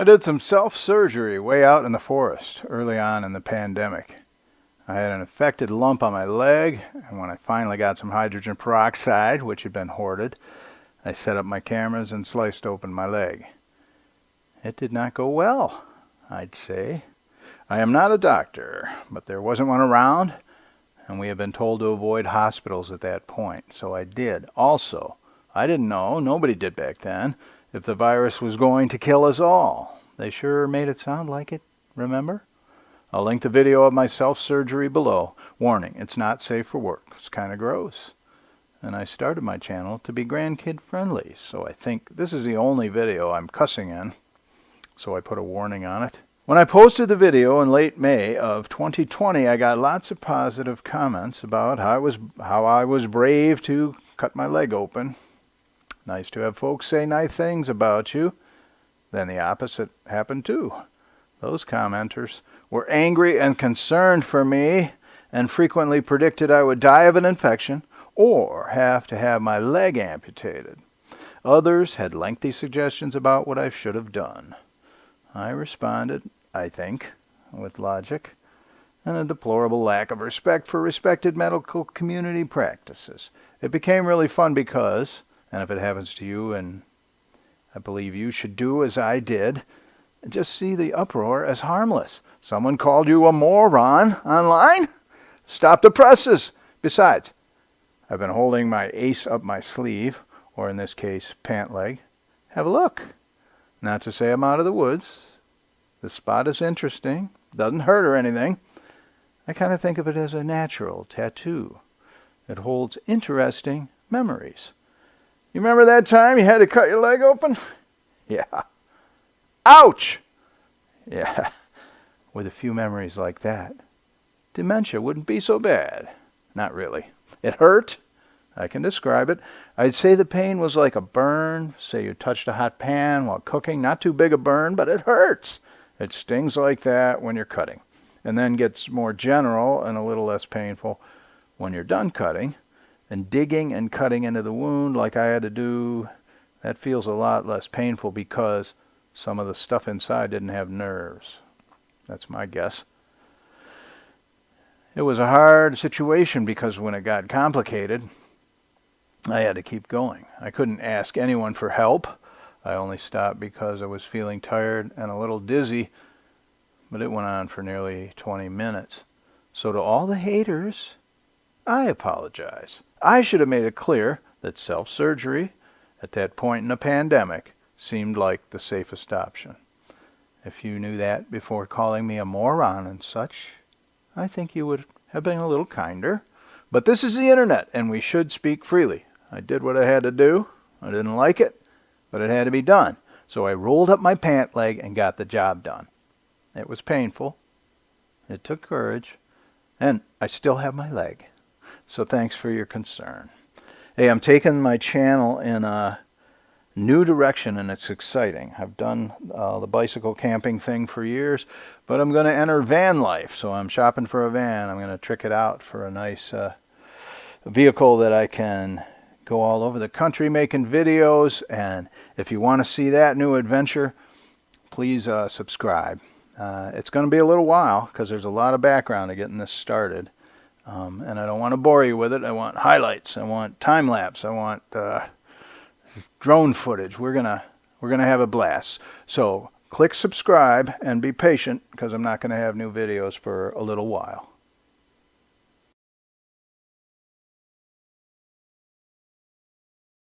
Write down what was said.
I did some self-surgery way out in the forest early on in the pandemic. I had an infected lump on my leg, and when I finally got some hydrogen peroxide, which had been hoarded, I set up my cameras and sliced open my leg. It did not go well, I'd say. I am not a doctor, but there wasn't one around, and we had been told to avoid hospitals at that point, so I did. Also, I didn't know, nobody did back then, if the virus was going to kill us all. They sure made it sound like it, remember? I'll link the video of my self-surgery below. Warning, it's not safe for work. It's kind of gross. And I started my channel to be grandkid friendly, so I think this is the only video I'm cussing in, so I put a warning on it. When I posted the video in late May of 2020, I got lots of positive comments about how I was brave to cut my leg open. Nice to have folks say nice things about you. Then the opposite happened too. Those commenters were angry and concerned for me and frequently predicted I would die of an infection or have to have my leg amputated. Others had lengthy suggestions about what I should have done. I responded, I think, with logic and a deplorable lack of respect for respected medical community practices. It became really fun because, and if it happens to you, and I believe you should do as I did, just see the uproar as harmless. Someone called you a moron online? Stop the presses. Besides, I've been holding my ace up my sleeve, or in this case, pant leg. Have a look. Not to say I'm out of the woods. The spot is interesting. Doesn't hurt or anything. I kind of think of it as a natural tattoo. It holds interesting memories. You remember that time you had to cut your leg open? Yeah. Ouch! Yeah. With a few memories like that, dementia wouldn't be so bad. Not really. It hurt. I can describe it. I'd say the pain was like a burn. Say you touched a hot pan while cooking. Not too big a burn, but it hurts. It stings like that when you're cutting. And then gets more general and a little less painful when you're done cutting. And digging and cutting into the wound like I had to do, that feels a lot less painful because some of the stuff inside didn't have nerves. That's my guess. It was a hard situation because when it got complicated, I had to keep going. I couldn't ask anyone for help. I only stopped because I was feeling tired and a little dizzy, but it went on for nearly 20 minutes. So to all the haters, I apologize. I should have made it clear that self-surgery at that point in the pandemic seemed like the safest option. If you knew that before calling me a moron and such, I think you would have been a little kinder. But this is the internet, and we should speak freely. I did what I had to do. I didn't like it, but it had to be done. So I rolled up my pant leg and got the job done. It was painful. It took courage. And I still have my leg. So thanks for your concern. Hey, I'm taking my channel in a new direction, and it's exciting. I've done the bicycle camping thing for years, but I'm going to enter van life. So I'm shopping for a van. I'm going to trick it out for a nice vehicle that I can go all over the country making videos. And if you want to see that new adventure, please subscribe. It's going to be a little while because there's a lot of background to getting this started. And I don't want to bore you with it. I want highlights. I want time lapse. I want drone footage. We're gonna have a blast. So click subscribe and be patient because I'm not going to have new videos for a little while.